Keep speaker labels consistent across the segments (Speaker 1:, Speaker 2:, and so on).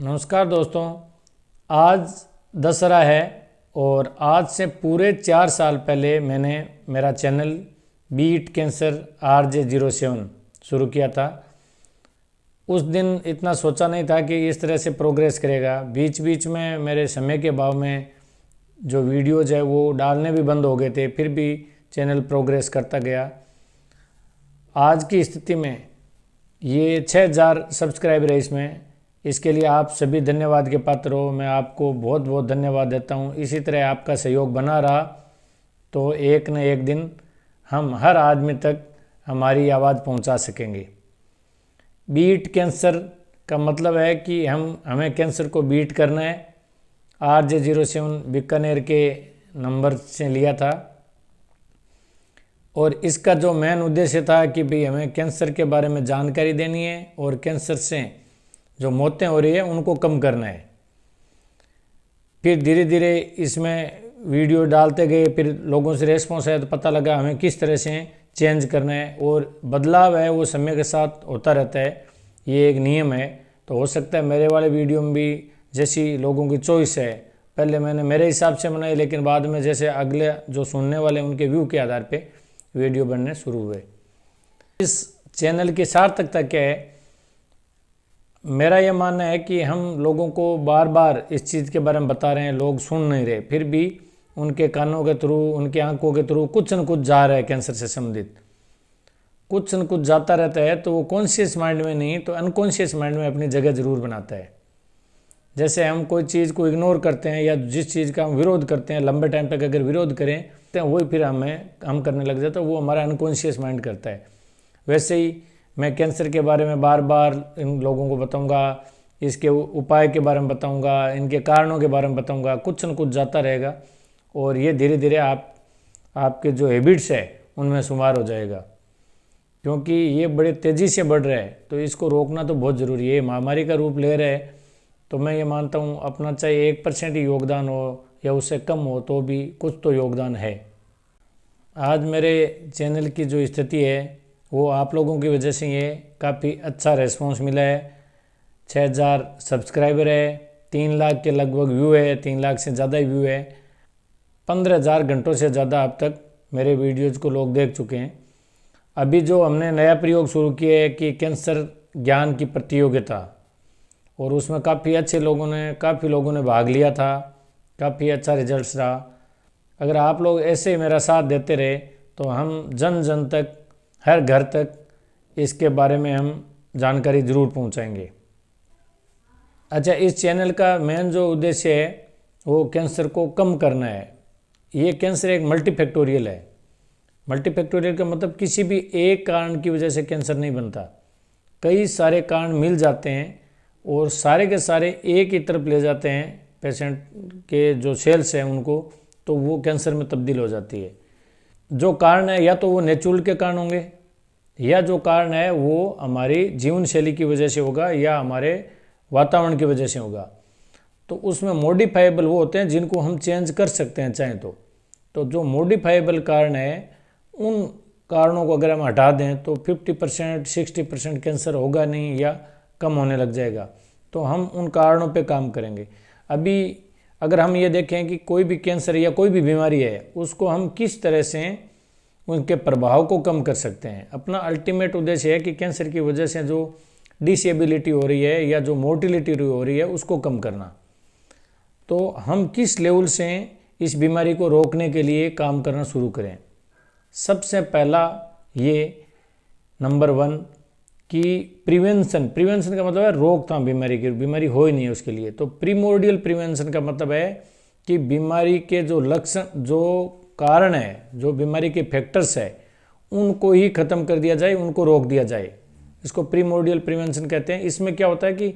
Speaker 1: नमस्कार दोस्तों। आज दशहरा है और आज से पूरे 4 साल पहले मैंने मेरा चैनल बीट कैंसर RJ07 शुरू किया था। उस दिन इतना सोचा नहीं था कि इस तरह से प्रोग्रेस करेगा। बीच बीच में मेरे समय के अभाव में जो वीडियोज़ है वो डालने भी बंद हो गए थे, फिर भी चैनल प्रोग्रेस करता गया। आज की स्थिति में ये 6000 सब्सक्राइबर है इसमें। इसके लिए आप सभी धन्यवाद के पात्र हो। मैं आपको बहुत बहुत धन्यवाद देता हूँ। इसी तरह आपका सहयोग बना रहा तो एक न एक दिन हम हर आदमी तक हमारी आवाज़ पहुँचा सकेंगे। बीट कैंसर का मतलब है कि हमें कैंसर को बीट करना है। RJ07 बीकानेर के नंबर से लिया था और इसका जो मेन उद्देश्य था कि भाई हमें कैंसर के बारे में जानकारी देनी है और कैंसर से जो मौतें हो रही है उनको कम करना है। फिर धीरे धीरे इसमें वीडियो डालते गए, फिर लोगों से रेस्पॉन्स आया तो पता लगा हमें किस तरह से चेंज करना है। और बदलाव है वो समय के साथ होता रहता है, ये एक नियम है। तो हो सकता है मेरे वाले वीडियो में भी जैसी लोगों की चॉइस है, पहले मैंने मेरे हिसाब से बनाई, लेकिन बाद में जैसे अगले जो सुनने वाले उनके व्यू के आधार पे वीडियो बनने शुरू हुए। इस चैनल की सार्थकता क्या है? मेरा यह मानना है कि हम लोगों को बार बार इस चीज़ के बारे में बता रहे हैं, लोग सुन नहीं रहे, फिर भी उनके कानों के थ्रू, उनकी आंखों के थ्रू कुछ न कुछ जा रहा है कैंसर से संबंधित, कुछ न कुछ जाता रहता है। तो वो कॉन्शियस माइंड में नहीं तो अनकॉन्शियस माइंड में अपनी जगह जरूर बनाता है। जैसे हम कोई चीज़ को इग्नोर करते हैं या जिस चीज़ का हम विरोध करते हैं, लंबे टाइम तक अगर विरोध करें तो वही फिर हम करने लग जाते हैं, वो हमारा अनकॉन्शियस माइंड करता है। वैसे ही मैं कैंसर के बारे में बार बार इन लोगों को बताऊंगा, इसके उपाय के बारे में बताऊंगा, इनके कारणों के बारे में बताऊंगा, कुछ न कुछ जाता रहेगा और ये धीरे धीरे आपके जो हैबिट्स है उनमें शुमार हो जाएगा। क्योंकि ये बड़े तेज़ी से बढ़ रहा है तो इसको रोकना तो बहुत ज़रूरी है। महामारी का रूप ले रहा है तो मैं ये मानता हूँ अपना चाहे 1% ही योगदान हो या उससे कम हो तो भी कुछ तो योगदान है। आज मेरे चैनल की जो स्थिति है वो आप लोगों की वजह से ये काफ़ी अच्छा रेस्पॉन्स मिला है। 6000 सब्सक्राइबर है, 3 लाख के लगभग व्यू है, 3 लाख से ज़्यादा व्यू है। 15000 घंटों से ज़्यादा अब तक मेरे वीडियोज़ को लोग देख चुके हैं। अभी जो हमने नया प्रयोग शुरू किया है कि कैंसर ज्ञान की प्रतियोगिता, और उसमें काफ़ी लोगों ने भाग लिया था, काफ़ी अच्छा रिजल्ट्स रहा। अगर आप लोग ऐसे मेरा साथ देते रहे तो हम जन जन तक, हर घर तक इसके बारे में हम जानकारी ज़रूर पहुंचाएंगे। अच्छा, इस चैनल का मेन जो उद्देश्य है वो कैंसर को कम करना है। ये कैंसर एक मल्टीफैक्टोरियल है। मल्टीफैक्टोरियल का मतलब किसी भी एक कारण की वजह से कैंसर नहीं बनता, कई सारे कारण मिल जाते हैं और सारे के सारे एक ही तरफ ले जाते हैं पेशेंट के जो सेल्स हैं उनको, तो वो कैंसर में तब्दील हो जाती है। जो कारण है या तो वो नेचुरल के कारण होंगे या जो कारण है वो हमारी जीवन शैली की वजह से होगा या हमारे वातावरण की वजह से होगा। तो उसमें मॉडिफाइबल वो होते हैं जिनको हम चेंज कर सकते हैं चाहें तो जो मॉडिफाइबल कारण है उन कारणों को अगर हम हटा दें तो 50% 60% कैंसर होगा नहीं या कम होने लग जाएगा। तो हम उन कारणों पे काम करेंगे। अभी अगर हम ये देखें कि कोई भी कैंसर या कोई भी बीमारी है उसको हम किस तरह से उनके प्रभाव को कम कर सकते हैं। अपना अल्टीमेट उद्देश्य है कि कैंसर की वजह से जो डिसेबिलिटी हो रही है या जो मोर्टिलिटी हो रही है उसको कम करना। तो हम किस लेवल से इस बीमारी को रोकने के लिए काम करना शुरू करें। सबसे पहला ये नंबर 1 कि प्रिवेंशन का मतलब है रोकथाम बीमारी की, बीमारी हो ही नहीं है उसके लिए। तो प्रीमोर्डियल प्रिवेंशन का मतलब है कि बीमारी के जो लक्षण, जो कारण है, जो बीमारी के फैक्टर्स है उनको ही ख़त्म कर दिया जाए, उनको रोक दिया जाए। इसको प्रीमोर्डियल प्रिवेंशन कहते हैं। इसमें क्या होता है कि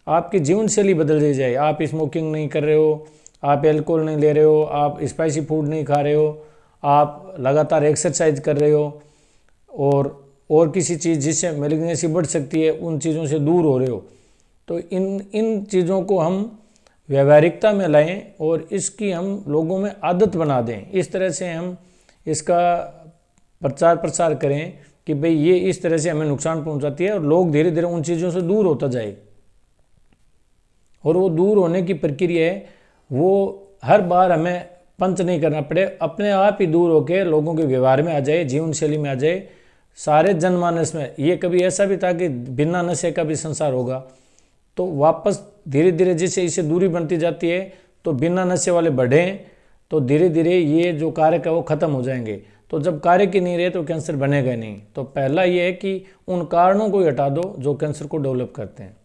Speaker 1: आपकी जीवन शैली बदल दी जाए। आप स्मोकिंग नहीं कर रहे हो, आप एल्कोहल नहीं ले रहे हो, आप स्पाइसी फूड नहीं खा रहे हो, आप लगातार एक्सरसाइज कर रहे हो और किसी चीज़ जिससे मैलिग्नेंसी बढ़ सकती है उन चीज़ों से दूर हो रहे हो। तो इन चीज़ों को हम व्यवहारिकता में लाएं और इसकी हम लोगों में आदत बना दें। इस तरह से हम इसका प्रचार प्रसार करें कि भाई ये इस तरह से हमें नुकसान पहुंचाती है और लोग धीरे धीरे उन चीज़ों से दूर होता जाए। और वो दूर होने की प्रक्रिया है, वो हर बार हमें पंच नहीं करना पड़े, अपने आप ही दूर होकर लोगों के व्यवहार में आ जाए, जीवन शैली में आ जाए, सारे जनमानस में। ये कभी ऐसा भी था कि बिना नशे का भी संसार होगा, तो वापस धीरे धीरे जैसे इससे दूरी बनती जाती है, तो बिना नशे वाले बढ़ें, तो धीरे धीरे ये जो कारक है वो खत्म हो जाएंगे। तो जब कारक ही नहीं रहे तो कैंसर बनेगा नहीं। तो पहला ये है कि उन कारणों को हटा दो जो कैंसर को डेवलप करते हैं।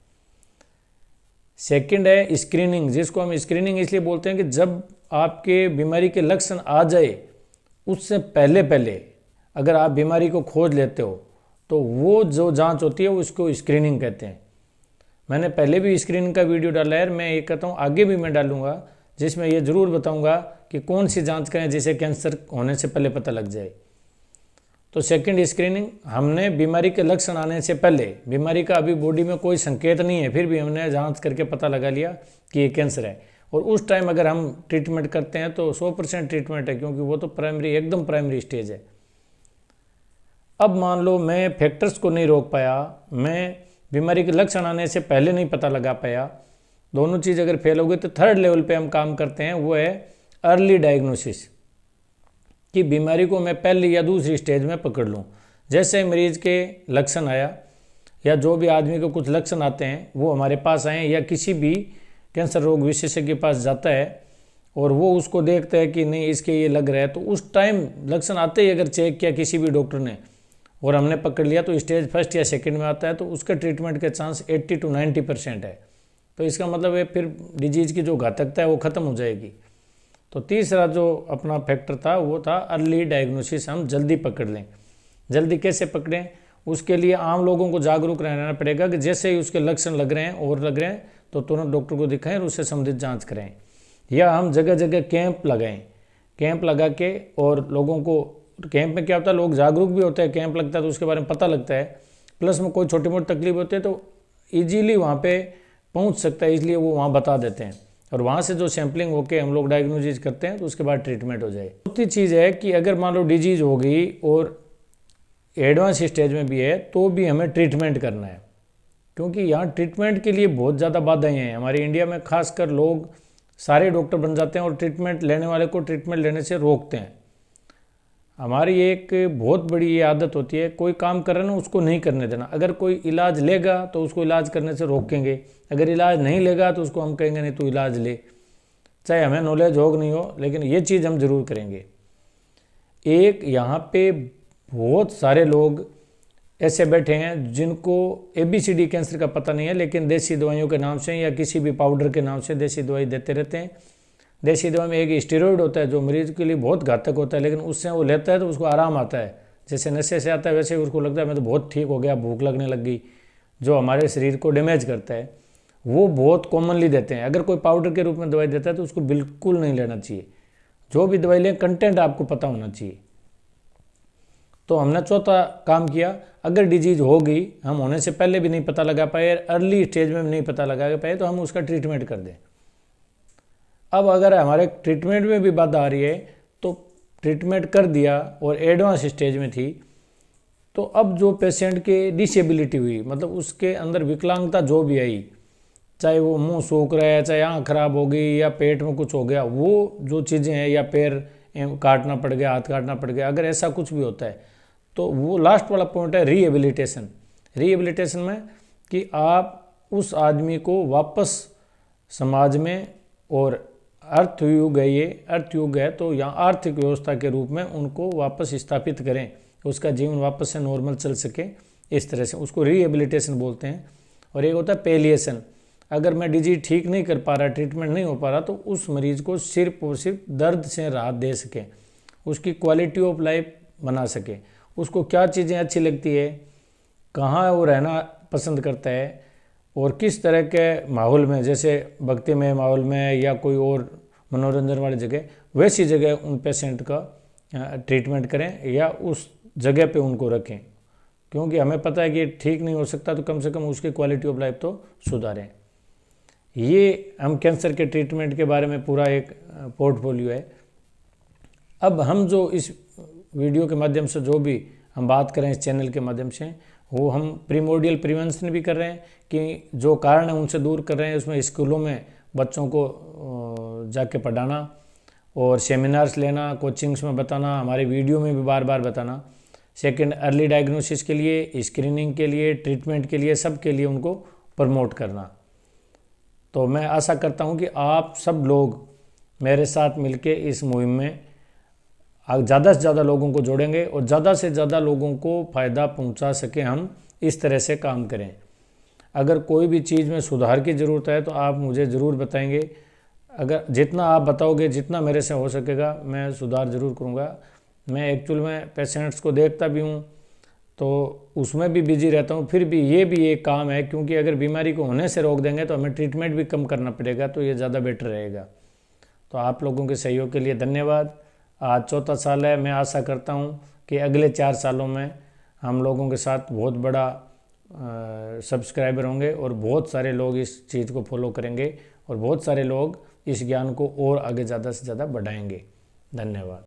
Speaker 1: सेकंड है स्क्रीनिंग, जिसको हम स्क्रीनिंग इसलिए बोलते हैं कि जब आपके बीमारी के लक्षण आ जाए उससे पहले पहले अगर आप बीमारी को खोज लेते हो तो वो जो जांच होती है उसको स्क्रीनिंग कहते हैं। मैंने पहले भी स्क्रीनिंग का वीडियो डाला है, मैं ये कहता हूँ आगे भी मैं डालूंगा, जिसमें ये ज़रूर बताऊंगा कि कौन सी जांच करें जिसे कैंसर होने से पहले पता लग जाए। तो सेकंड स्क्रीनिंग, हमने बीमारी के लक्षण आने से पहले, बीमारी का अभी बॉडी में कोई संकेत नहीं है, फिर भी हमने जांच करके पता लगा लिया कि ये कैंसर है, और उस टाइम अगर हम ट्रीटमेंट करते हैं तो 100% ट्रीटमेंट है, क्योंकि वो तो प्राइमरी, एकदम प्राइमरी स्टेज है। अब मान लो मैं फैक्टर्स को नहीं रोक पाया, मैं बीमारी के लक्षण आने से पहले नहीं पता लगा पाया, दोनों चीज़ अगर फेल हो गई, तो थर्ड लेवल पे हम काम करते हैं, वो है अर्ली डायग्नोसिस, कि बीमारी को मैं पहली या दूसरी स्टेज में पकड़ लूँ। जैसे मरीज के लक्षण आया, या जो भी आदमी को कुछ लक्षण आते हैं वो हमारे पास आए, या किसी भी कैंसर रोग विशेषज्ञ के पास जाता है और वो उसको देखता है कि नहीं इसके ये लग रहा है, तो उस टाइम लक्षण आते ही अगर चेक किया किसी भी डॉक्टर ने और हमने पकड़ लिया, तो स्टेज फर्स्ट या सेकंड में आता है, तो उसके ट्रीटमेंट के चांस 80 to 90% है। तो इसका मतलब है फिर डिजीज़ की जो घातकता है वो ख़त्म हो जाएगी। तो तीसरा जो अपना फैक्टर था वो था अर्ली डायग्नोसिस, हम जल्दी पकड़ लें। जल्दी कैसे पकड़ें, उसके लिए आम लोगों को जागरूक रहना पड़ेगा कि जैसे ही उसके लक्षण लग रहे हैं और लग रहे हैं तो तुरंत डॉक्टर को दिखाएं और उससे संबंधित जांच करें, या हम जगह जगह कैंप लगाएं। कैंप लगा के, और लोगों को, कैंप में क्या होता है, लोग जागरूक भी होते हैं, कैंप लगता है तो उसके बारे में पता लगता है, प्लस में कोई छोटी मोटी तकलीफ होती है तो ईजीली वहाँ पे पहुँच सकता है, इसलिए वो वहाँ बता देते हैं, और वहाँ से जो सैम्पलिंग होके हम लोग डायग्नोसिस करते हैं तो उसके बाद ट्रीटमेंट हो जाए। चौथी चीज़ है कि अगर मान लो डिजीज़ हो गई और एडवांस स्टेज में भी है तो भी हमें ट्रीटमेंट करना है, क्योंकि यहाँ ट्रीटमेंट के लिए बहुत ज़्यादा बाधाएं हैं। हमारे इंडिया में खासकर लोग सारे डॉक्टर बन जाते हैं और ट्रीटमेंट लेने वाले को ट्रीटमेंट लेने से रोकते हैं। हमारी एक बहुत बड़ी ये आदत होती है, कोई काम कर रहा है ना उसको नहीं करने देना। अगर कोई इलाज लेगा तो उसको इलाज करने से रोकेंगे, अगर इलाज नहीं लेगा तो उसको हम कहेंगे नहीं तू इलाज ले, चाहे हमें नॉलेज हो नहीं हो, लेकिन ये चीज़ हम ज़रूर करेंगे। एक यहाँ पे बहुत सारे लोग ऐसे बैठे हैं जिनको ABCD कैंसर का पता नहीं है, लेकिन देसी दवाइयों के नाम से या किसी भी पाउडर के नाम से देसी दवाई देते रहते हैं। देसी दवा में एक स्टेरॉइड होता है जो मरीज के लिए बहुत घातक होता है, लेकिन उससे वो लेता है तो उसको आराम आता है, जैसे नशे से आता है वैसे ही उसको लगता है मैं तो बहुत ठीक हो गया, भूख लगने लग गई, जो हमारे शरीर को डैमेज करता है। वो बहुत कॉमनली देते हैं। अगर कोई पाउडर के रूप में दवाई देता है तो उसको बिल्कुल नहीं लेना चाहिए। जो भी दवाई लें कंटेंट आपको पता होना चाहिए। तो हमने चौथा काम किया, अगर डिजीज हो गई, हम होने से पहले भी नहीं पता लगा पाए, अर्ली स्टेज में भी नहीं पता लगा पाए, तो हम उसका ट्रीटमेंट कर दें। अब अगर हमारे ट्रीटमेंट में भी बाधा आ रही है तो ट्रीटमेंट कर दिया और एडवांस स्टेज में थी, तो अब जो पेशेंट के डिसेबिलिटी हुई, मतलब उसके अंदर विकलांगता जो भी आई, चाहे वो मुंह सूख रहा है, चाहे आँख खराब हो गई या पेट में कुछ हो गया, वो जो चीज़ें हैं, या पैर काटना पड़ गया, हाथ काटना पड़ गया, अगर ऐसा कुछ भी होता है तो वो लास्ट वाला पॉइंट है रिहेबिलिटेशन। रिहेबिलिटेशन में कि आप उस आदमी को वापस समाज में, और अर्थयुग है, ये अर्थयुग है, तो यहाँ आर्थिक व्यवस्था के रूप में उनको वापस स्थापित करें, उसका जीवन वापस से नॉर्मल चल सके, इस तरह से उसको रिहेबिलिटेशन बोलते हैं। और एक होता है पेलिएशन, अगर मैं डिजीज ठीक नहीं कर पा रहा, ट्रीटमेंट नहीं हो पा रहा, तो उस मरीज को सिर्फ और सिर्फ दर्द से राहत दे सके, उसकी क्वालिटी ऑफ लाइफ बना सके, उसको क्या चीज़ें अच्छी लगती है, कहाँ वो रहना पसंद करता है, और किस तरह के माहौल में, जैसे भक्तिमय माहौल में या कोई और मनोरंजन वाली जगह, वैसी जगह उन पेशेंट का ट्रीटमेंट करें या उस जगह पे उनको रखें, क्योंकि हमें पता है कि ठीक नहीं हो सकता, तो कम से कम उसकी क्वालिटी ऑफ लाइफ तो सुधारें। ये हम कैंसर के ट्रीटमेंट के बारे में पूरा एक पोर्टफोलियो है। अब हम जो इस वीडियो के माध्यम से जो भी हम बात करें इस चैनल के माध्यम से, वो हम प्रीमोर्डियल प्रिवेंशन भी कर रहे हैं कि जो कारण है उनसे दूर कर रहे हैं। उसमें स्कूलों में बच्चों को जाके पढ़ाना और सेमिनार्स लेना, कोचिंग्स में बताना, हमारे वीडियो में भी बार बार बताना। सेकंड, अर्ली डायग्नोसिस के लिए, स्क्रीनिंग के लिए, ट्रीटमेंट के लिए, सब के लिए उनको प्रमोट करना। तो मैं आशा करता हूं कि आप सब लोग मेरे साथ मिलके इस मुहिम में ज़्यादा से ज़्यादा लोगों को जोड़ेंगे और ज़्यादा से ज़्यादा लोगों को फ़ायदा पहुंचा सके, हम इस तरह से काम करें। अगर कोई भी चीज़ में सुधार की ज़रूरत है तो आप मुझे ज़रूर बताएंगे। अगर जितना आप बताओगे, जितना मेरे से हो सकेगा, मैं सुधार ज़रूर करूँगा। मैं एक्चुअल में पेशेंट्स को देखता भी हूँ तो उसमें भी बिजी रहता हूँ, फिर भी ये भी एक काम है, क्योंकि अगर बीमारी को होने से रोक देंगे तो हमें ट्रीटमेंट भी कम करना पड़ेगा, तो ये ज़्यादा बेटर रहेगा। तो आप लोगों के सहयोग के लिए धन्यवाद। आज चौथा साल है, मैं आशा करता हूँ कि अगले 4 सालों में हम लोगों के साथ बहुत बड़ा सब्सक्राइबर होंगे और बहुत सारे लोग इस चीज़ को फॉलो करेंगे और बहुत सारे लोग इस ज्ञान को और आगे ज़्यादा से ज़्यादा बढ़ाएंगे। धन्यवाद।